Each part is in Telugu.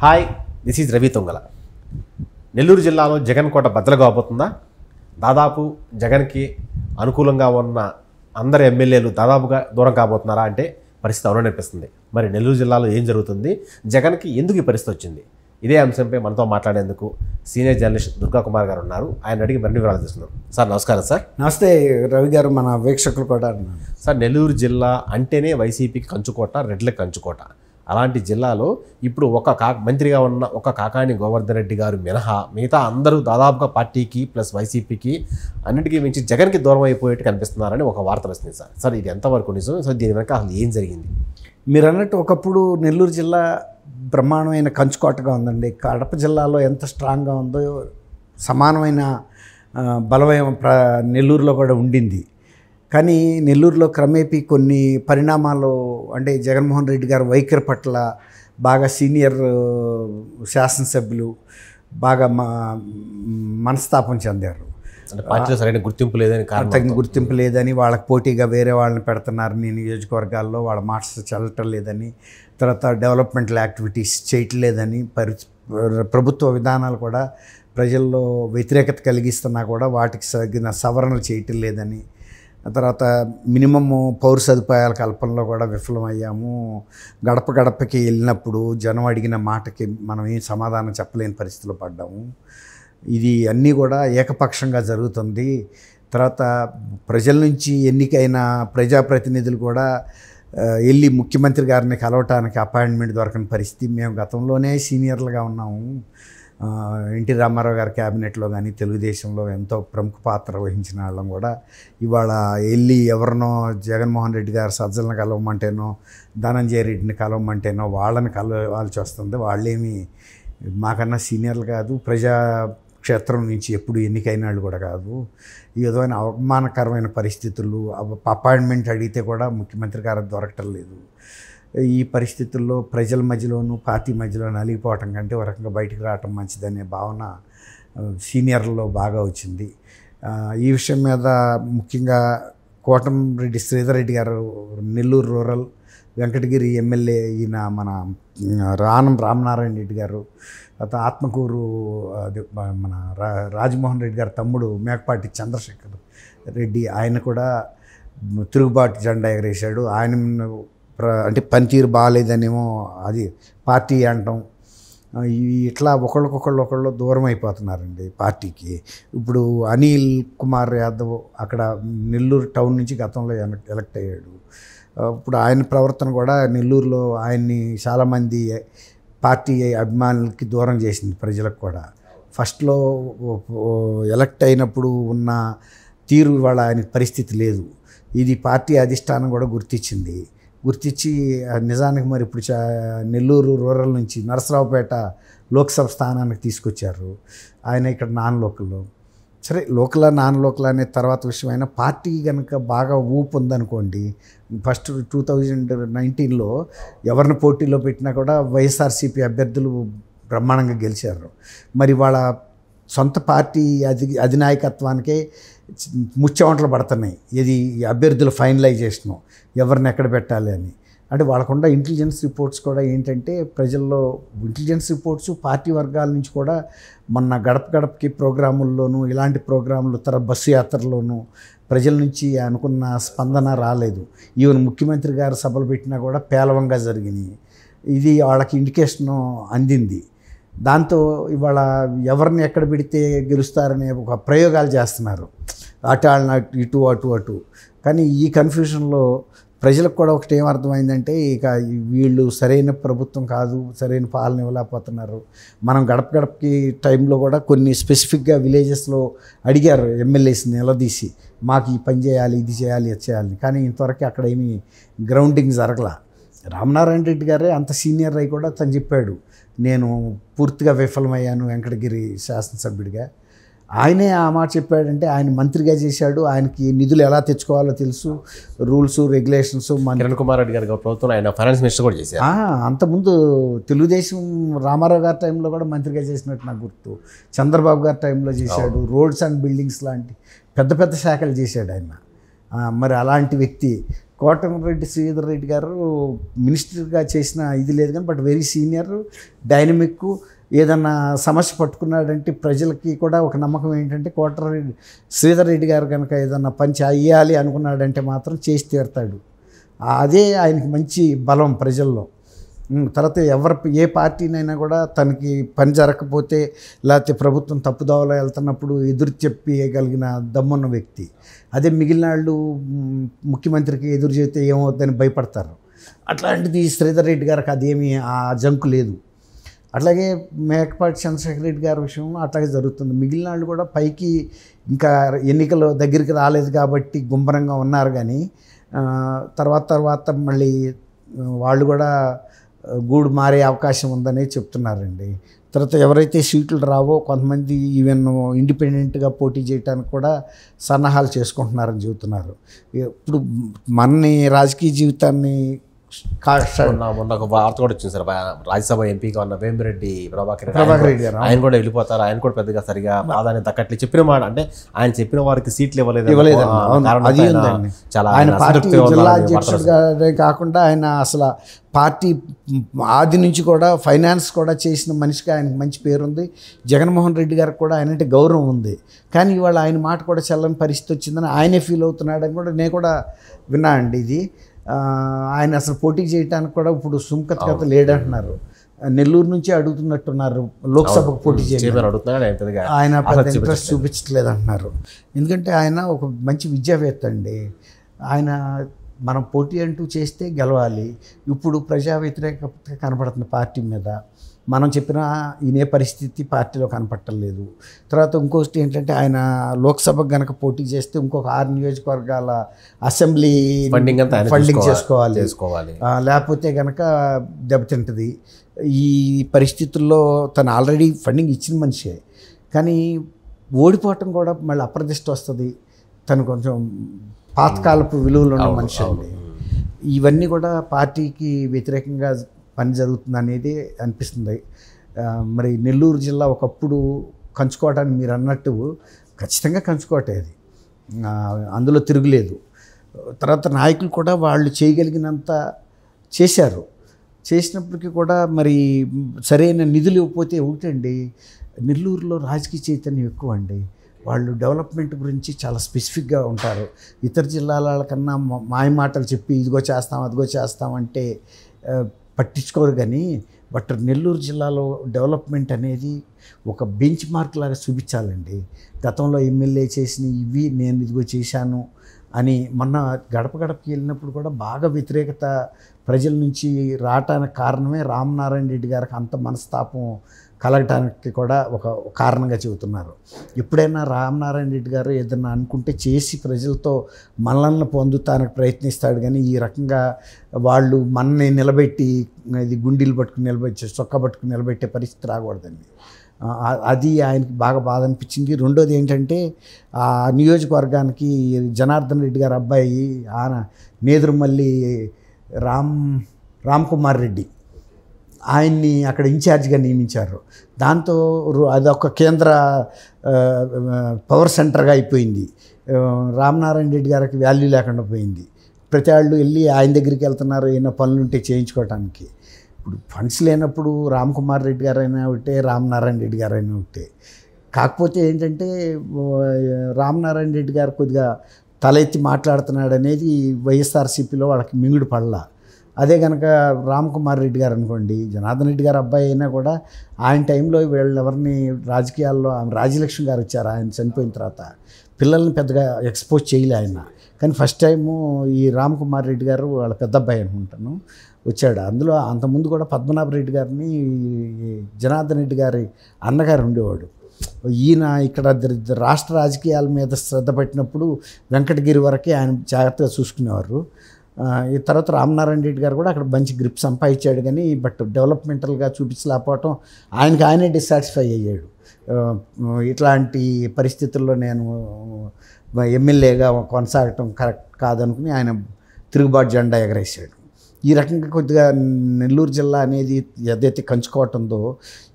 Hi, this is Ravi తొంగల. Nellore జిల్లాలో జగన్ కోట బద్దలు కాబోతుందా? దాదాపు జగన్కి అనుకూలంగా ఉన్న అందరు ఎమ్మెల్యేలు దాదాపుగా దూరం కాబోతున్నారా అంటే పరిస్థితి అవుననిపిస్తుంది. మరి నెల్లూరు జిల్లాలో ఏం జరుగుతుంది, జగన్కి ఎందుకు ఈ పరిస్థితి వచ్చింది? ఇదే అంశంపై మనతో మాట్లాడేందుకు సీనియర్ జర్నలిస్ట్ దుర్గా కుమార్ గారు ఉన్నారు. ఆయన అడిగి మరిన్ని వివరాలు తీసుకున్నాం. సార్ నమస్కారం. సార్ నమస్తే రవి గారు, మన వీక్షకులు కూడా. సార్, నెల్లూరు జిల్లా అంటేనే వైసీపీకి కంచుకోట, రెడ్లకు కంచుకోట. అలాంటి జిల్లాలో ఇప్పుడు మంత్రిగా ఉన్న ఒక కాకాని గోవర్ధన్ రెడ్డి గారు మినహా మిగతా అందరూ దాదాపుగా పార్టీకి ప్లస్ వైసీపీకి అన్నిటికీ మించి జగన్కి దూరం అయిపోయేట్టు కనిపిస్తున్నారని ఒక వార్త వస్తుంది. సార్ ఇది ఎంతవరకు నిజం? సార్ దీని వెనక అసలు ఏం జరిగింది? మీరు అన్నట్టు ఒకప్పుడు నెల్లూరు జిల్లా బ్రహ్మాండమైన కంచుకోటగా ఉందండి. కడప జిల్లాలో ఎంత స్ట్రాంగ్గా ఉందో సమానమైన బలమైన నెల్లూరులో కూడా ఉండింది. కానీ నెల్లూరులో క్రమేపీ కొన్ని పరిణామాలు, అంటే జగన్మోహన్ రెడ్డి గారు వైఖరి పట్ల బాగా సీనియర్ శాసనసభ్యులు బాగా మనస్తాపం చెందారు. పార్టీలో సరైన గుర్తింపు లేదని, తగిన గుర్తింపు లేదని, వాళ్ళకి పోటీగా వేరే వాళ్ళని పెడుతున్నారని, నియోజకవర్గాల్లో వాళ్ళ మార్క్స్ చెల్లటం లేదని, తర్వాత డెవలప్మెంటల్ యాక్టివిటీస్ చేయట్లేదని, ప్రభుత్వ విధానాలు కూడా ప్రజల్లో వ్యతిరేకత కలిగిస్తున్నా కూడా వాటికి తగిన సవరణలు చేయటం లేదని, తర్వాత మినిమము పౌర సదుపాయాల కల్పనలో కూడా విఫలమయ్యాము. గడప గడపకి వెళ్ళినప్పుడు జనం అడిగిన మాటకి మనం ఏం సమాధానం చెప్పలేని పరిస్థితిలో పడ్డాము. ఇది అన్నీ కూడా ఏకపక్షంగా జరుగుతుంది. తర్వాత ప్రజల నుంచి ఎన్నికైన ప్రజాప్రతినిధులు కూడా వెళ్ళి ముఖ్యమంత్రి గారిని కలవటానికి అపాయింట్మెంట్ దొరకని పరిస్థితి. మేము గతంలోనే సీనియర్లుగా ఉన్నాము. ఎన్టీ రామారావు గారి క్యాబినెట్లో కానీ తెలుగుదేశంలో ఎంతో ప్రముఖ పాత్ర వహించిన వాళ్ళం కూడా ఇవాళ వెళ్ళి ఎవరినో జగన్మోహన్ రెడ్డి గారు సజ్జలను కలవమంటేనో, ధనంజయ రెడ్డిని కలవమంటేనో వాళ్ళని కలవాల్సి వస్తుంది. వాళ్ళేమి మాకన్నా సీనియర్లు కాదు, ప్రజాక్షేత్రం నుంచి ఎప్పుడు ఎన్నికైన వాళ్ళు కూడా కాదు. ఈ విధమైన అవమానకరమైన పరిస్థితులు, అపాయింట్మెంట్ అడిగితే కూడా ముఖ్యమంత్రి గారు దొరకటం లేదు. ఈ పరిస్థితుల్లో ప్రజల మధ్యలోనూ పార్టీ మధ్యలో నలిగిపోవటం కంటే ఒక రకంగా బయటికి రావటం మంచిదనే భావన సీనియర్లలో బాగా వచ్చింది. ఈ విషయం మీద ముఖ్యంగా కోటంరెడ్డి శ్రీధర్ రెడ్డి గారు, నెల్లూరు రూరల్ వెంకటగిరి ఎమ్మెల్యే, ఈయన మన రామనారాయణ రెడ్డి గారు, తర్వాత ఆత్మకూరు మన రాజమోహన్ రెడ్డి గారు తమ్ముడు మేకపాటి చంద్రశేఖర్ రెడ్డి, ఆయన కూడా తిరుగుబాటు జెండా ఎగరేశాడు. ఆయన అంటే పనితీరు బాగాలేదనేమో అది పార్టీ అంటాం. ఇట్లా ఒకళ్ళు దూరం అయిపోతున్నారండి పార్టీకి. ఇప్పుడు అనిల్ కుమార్ యాదవ్ అక్కడ నెల్లూరు టౌన్ నుంచి గతంలో ఎలక్ట్ అయ్యాడు. ఇప్పుడు ఆయన ప్రవర్తన కూడా నెల్లూరులో ఆయన్ని చాలామంది పార్టీ అభిమానులకి దూరం చేసింది, ప్రజలకు కూడా. ఫస్ట్లో ఎలక్ట్ అయినప్పుడు ఉన్న తీరు ఇవాళ ఆయనకి పరిస్థితి లేదు. ఇది పార్టీ అధిష్టానం కూడా గుర్తించి నిజానికి మరి ఇప్పుడు నెల్లూరు రూరల్ నుంచి నరసరావుపేట లోక్సభ స్థానానికి తీసుకొచ్చారు. ఆయన ఇక్కడ నాన్ లోకల్లో. సరే, నాన్ లోకల్ అనే తర్వాత విషయమైన పార్టీ కనుక బాగా ఊపు ఉందనుకోండి, ఫస్ట్ 2019లో ఎవరిని పోటీలో పెట్టినా కూడా వైఎస్ఆర్సీపీ అభ్యర్థులు బ్రహ్మాండంగా గెలిచారు. మరి వాళ్ళ సొంత పార్టీ అధినాయకత్వానికే ముచ్చెవంటలు పడుతున్నాయి. ఇది అభ్యర్థుల ఫైనలైజేషను, ఎవరిని ఎక్కడ పెట్టాలి అని. అంటే వాళ్ళకుండా ఇంటెలిజెన్స్ రిపోర్ట్స్ కూడా ఏంటంటే, ప్రజల్లో ఇంటెలిజెన్స్ రిపోర్ట్స్ పార్టీ వర్గాల నుంచి కూడా మొన్న గడపకి ప్రోగ్రాముల్లోనూ, ఇలాంటి ప్రోగ్రాములు బస్సు యాత్రలోనూ ప్రజల నుంచి అనుకున్న స్పందన రాలేదు. ఈవెన్ ముఖ్యమంత్రి గారు సభలు పెట్టినా కూడా పేలవంగా జరిగినాయి. ఇది వాళ్ళకి ఇండికేషను అందింది. దాంతో ఇవాళ ఎవరిని ఎక్కడ పెడితే గెలుస్తారనే ఒక ప్రయోగాలు చేస్తున్నారు. ఇటు అటు. కానీ ఈ కన్ఫ్యూషన్లో ప్రజలకు కూడా ఒకటి ఏమర్థమైందంటే, ఇక వీళ్ళు సరైన ప్రభుత్వం కాదు, సరైన పాలన ఇవ్వలేకపోతున్నారు. మనం గడపకి టైంలో కూడా కొన్ని స్పెసిఫిక్గా విలేజెస్లో అడిగారు ఎమ్మెల్యేస్ని నిలదీసి, మాకు ఈ పని చేయాలి, ఇది చేయాలి, అది చేయాలని. కానీ ఇంతవరకు అక్కడ ఏమీ గ్రౌండింగ్ జరగల. రామనారాయణ రెడ్డి గారే అంత సీనియర్ అయి కూడా తను చెప్పాడు, నేను పూర్తిగా విఫలమయ్యాను వెంకటగిరి శాసనసభ్యుడిగా. ఆయనే ఆ మాట చెప్పాడంటే, ఆయన మంత్రిగా చేశాడు, ఆయనకి నిధులు ఎలా తెచ్చుకోవాలో తెలుసు, రూల్స్ రెగ్యులేషన్స్. కిరణ్ కుమార్ రెడ్డి గారి ప్రభుత్వం ఆయన ఫైనాన్స్ మినిస్టర్ కూడా చేశారు. అంతకుముందు తెలుగుదేశం రామారావు గారి టైంలో కూడా మంత్రిగా చేసినట్టు నాకు గుర్తు. చంద్రబాబు గారి టైంలో చేశాడు. రోడ్స్ అండ్ బిల్డింగ్స్ లాంటి పెద్ద శాఖలు చేశాడు ఆయన. మరి అలాంటి వ్యక్తి కోటమిరెడ్డి శ్రీధర్ రెడ్డి గారు మినిస్టర్గా చేసిన ఇది లేదు కానీ బట్ వెరీ సీనియర్, డైనమిక్. ఏదన్నా సమస్య పట్టుకున్నాడంటే ప్రజలకి కూడా ఒక నమ్మకం ఏంటంటే కోటమిరెడ్డి శ్రీధర్ రెడ్డి గారు కనుక ఏదన్నా పని చేయాలి అనుకున్నాడంటే మాత్రం చేసి తీరుతాడు. అదే ఆయనకి మంచి బలం ప్రజల్లో. తర్వాత ఏ పార్టీనైనా కూడా తనకి పని జరగకపోతే లేకపోతే ప్రభుత్వం తప్పుదోవలో వెళ్తున్నప్పుడు ఎదురు చెప్పగలిగిన దమ్మున్న వ్యక్తి. అదే మిగిలిన వాళ్ళు ముఖ్యమంత్రికి ఎదురు చెబితే ఏమవుతుందని భయపడతారు. అట్లాంటిది శ్రీధర్ రెడ్డి గారికి అదేమీ ఆ జంకు లేదు. అట్లాగే మేకపాటి చంద్రశేఖర్ రెడ్డి గారి విషయంలో అట్లాగే జరుగుతుంది. మిగిలిన వాళ్ళు కూడా పైకి ఇంకా ఎన్నికలు దగ్గరికి రాలేదు కాబట్టి గుంభరంగా ఉన్నారు, కానీ తర్వాత మళ్ళీ వాళ్ళు కూడా గూడు మారే అవకాశం ఉందని చెప్తున్నారండి. తర్వాత ఎవరైతే సీట్లు రావో కొంతమంది ఈవెన్ ఇండిపెండెంట్గా పోటీ చేయడానికి కూడా సన్నాహాలు చేసుకుంటున్నారని చెబుతున్నారు. ఇప్పుడు మన రాజకీయ జీవితాన్ని మొన్న ఒక వార్త కూడా వచ్చింది సార్, రాజ్యసభ ఎంపీగా ఉన్న వేమిరెడ్డి ప్రభాకర్ రెడ్డి గారు ఆయన కూడా వెళ్ళిపోతారు. ఆయన కూడా పెద్దగా సరిగా ప్రాధాన్యత దక్కట్లే. చెప్పిన మాట అంటే ఆయన చెప్పిన వారికి సీట్లు ఇవ్వలేదు. ఆయన పార్టీ జిల్లా అధ్యక్షుడిగా కాకుండా ఆయన అసలు పార్టీ ఆది నుంచి కూడా ఫైనాన్స్ కూడా చేసిన మనిషిగా ఆయనకు మంచి పేరుంది. జగన్మోహన్ రెడ్డి గారికి కూడా ఆయనంటే గౌరవం ఉంది. కానీ ఇవాళ ఆయన మాట కూడా చెల్లని పరిస్థితి వచ్చిందని ఆయనే ఫీల్ అవుతున్నాడని కూడా నేను కూడా విన్నా అండి. ఇది ఆయన అసలు పోటీ చేయడానికి కూడా ఇప్పుడు సుముఖత లేడంటున్నారు. నెల్లూరు నుంచి అడుగుతున్నట్టున్నారు లోక్సభకు పోటీ చేయాలి. ఆయన పెద్ద ఇంట్రెస్ట్ చూపించట్లేదు అంటున్నారు. ఎందుకంటే ఆయన ఒక మంచి విద్యావేత్త అండి. ఆయన మనం పోటీ అంటూ చేస్తే గెలవాలి. ఇప్పుడు ప్రజా వ్యతిరేకత కనపడుతుంది పార్టీ మీద. మనం చెప్పిన ఈయనే పరిస్థితి పార్టీలో కనపట్టలేదు. తర్వాత ఇంకోటి ఏంటంటే ఆయన లోక్సభకు కనుక పోటీ చేస్తే ఇంకొక 6 నియోజకవర్గాల అసెంబ్లీ ఫండింగ్ చేసుకోవాలి. లేకపోతే కనుక దెబ్బతింటుంది. ఈ పరిస్థితుల్లో తను ఆల్రెడీ ఫండింగ్ ఇచ్చిన మనిషే, కానీ ఓడిపోవటం కూడా మళ్ళీ అప్రదిష్ట వస్తుంది. తను కొంచెం పాతకాలపు విలువలు ఉన్న మనిషి అండి. ఇవన్నీ కూడా పార్టీకి వ్యతిరేకంగా పని జరుగుతుంది అనేది అనిపిస్తుంది. మరి నెల్లూరు జిల్లా ఒకప్పుడు కంచుకోవటానికి మీరు అన్నట్టు ఖచ్చితంగా కంచుకోవటే, అది అందులో తిరుగులేదు. తర్వాత నాయకులు కూడా వాళ్ళు చేయగలిగినంత చేశారు. చేసినప్పటికీ కూడా మరి సరైన నిధులు ఇవ్వకపోతే ఒకటండి, నెల్లూరులో రాజకీయ చైతన్యం ఎక్కువ అండి. వాళ్ళు డెవలప్మెంట్ గురించి చాలా స్పెసిఫిక్గా ఉంటారు. ఇతర జిల్లాల కన్నా మాయ మాటలు చెప్పి ఇదిగో చేస్తాం అదిగో చేస్తామంటే పట్టించుకోరు. కానీ బట్ నెల్లూరు జిల్లాలో డెవలప్మెంట్ అనేది ఒక బెంచ్ మార్క్ లాగా చూపించాలండి. గతంలో ఎమ్మెల్యే చేసిన ఇవి నేను ఇదిగో చేశాను అని మొన్న గడప గడపకి వెళ్ళినప్పుడు కూడా బాగా వ్యతిరేకత ప్రజల నుంచి రావటానికి కారణమే రామనారాయణ రెడ్డి గారికి అంత మనస్తాపం కలగటానికి కూడా ఒక కారణంగా చెబుతున్నారు. ఎప్పుడైనా రామనారాయణ రెడ్డి గారు ఏదన్నా అనుకుంటే చేసి ప్రజలతో మనల్ని పొందుతానికి ప్రయత్నిస్తాడు, కానీ ఈ రకంగా వాళ్ళు మనని నిలబెట్టి ఇది గుండీలు పట్టుకుని నిలబెట్టి చొక్కా పట్టుకుని నిలబెట్టే పరిస్థితి రాకూడదండి. అది ఆయనకి బాగా బాధ అనిపించింది. రెండోది ఏంటంటే ఆ నియోజకవర్గానికి జనార్దన్ రెడ్డి గారి అబ్బాయి నేదురుమల్లి రామ్ కుమార్ రెడ్డి ఆయన్ని అక్కడ ఇన్ఛార్జిగా నియమించారు. దాంతో అదొక కేంద్ర పవర్ సెంటర్గా అయిపోయింది. రామనారాయణ రెడ్డి గారికి వాల్యూ లేకుండా పోయింది. ప్రతి వాళ్ళు వెళ్ళి ఆయన దగ్గరికి వెళ్తున్నారు ఏమైనా పనులు ఉంటే చేయించుకోవటానికి. ఇప్పుడు ఫండ్స్ లేనప్పుడు రామ్ కుమార్ రెడ్డి గారైనా ఒకటే, రామనారాయణ రెడ్డి గారైనా ఒకటే. కాకపోతే ఏంటంటే రామనారాయణ రెడ్డి గారు కొద్దిగా తల ఎత్తి మాట్లాడుతున్నాడు అనేది వైఎస్ఆర్సీపీలో వాళ్ళకి మింగుడు పడలా. అదే కనుక రామ్ కుమార్ రెడ్డి గారు అనుకోండి, జనార్దన్ రెడ్డి గారు అబ్బాయి అయినా కూడా ఆయన టైంలో వీళ్ళెవరిని రాజకీయాల్లో రాజ్యలక్ష్మి గారు వచ్చారు ఆయన చనిపోయిన తర్వాత. పిల్లల్ని పెద్దగా ఎక్స్పోజ్ చేయలే ఆయన. కానీ ఫస్ట్ టైము ఈ రామ్ కుమార్ రెడ్డి గారు వాళ్ళ పెద్ద అబ్బాయి అనుకుంటాను వచ్చాడు. అందులో అంతకుముందు కూడా పద్మనాభ రెడ్డి గారిని జనార్దన్ రెడ్డి గారి అన్నగారు ఉండేవాడు. ఈయన ఇక్కడ రాష్ట్ర రాజకీయాల మీద శ్రద్ధ పెట్టినప్పుడు వెంకటగిరి వరకే ఆయన జాగ్రత్తగా చూసుకునేవారు. ఈ తర్వాత రామనారాయణ రెడ్డి గారు కూడా అక్కడ మంచి గ్రిప్ సంపాదించాడు, కానీ బట్ డెవలప్మెంటల్గా చూపించలేకపోవటం ఆయనే డిస్సాటిస్ఫై అయ్యాడు. ఇట్లాంటి పరిస్థితుల్లో నేను ఎమ్మెల్యేగా కొనసాగటం కరెక్ట్ కాదనుకుని ఆయన తిరుగుబాటు జెండా ఎగరేసాడు. ఈ రకంగా కొద్దిగా నెల్లూరు జిల్లా అనేది ఏదైతే కంచుకోవటందో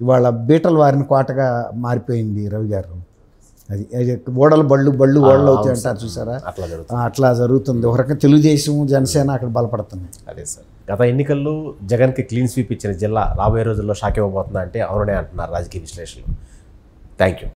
ఇవాళ బీటల వారిని కోటగా మారిపోయింది రవి గారు. అది ఓడలు బళ్ళు ఓడలు అవుతాయి అంటారు చూసారా, అట్లా జరుగుతుంది. అట్లా జరుగుతుంది. ఒక రకంగా తెలుగుదేశం జనసేన అక్కడ బలపడుతున్నాయి. అదే సార్, గత ఎన్నికల్లో జగన్కి క్లీన్ స్వీప్ ఇచ్చిన జిల్లా రాబోయే రోజుల్లో షాక్ ఇవ్వబోతుందా అంటే అవుననే అంటున్నారు రాజకీయ విశ్లేషకులు. Thank you.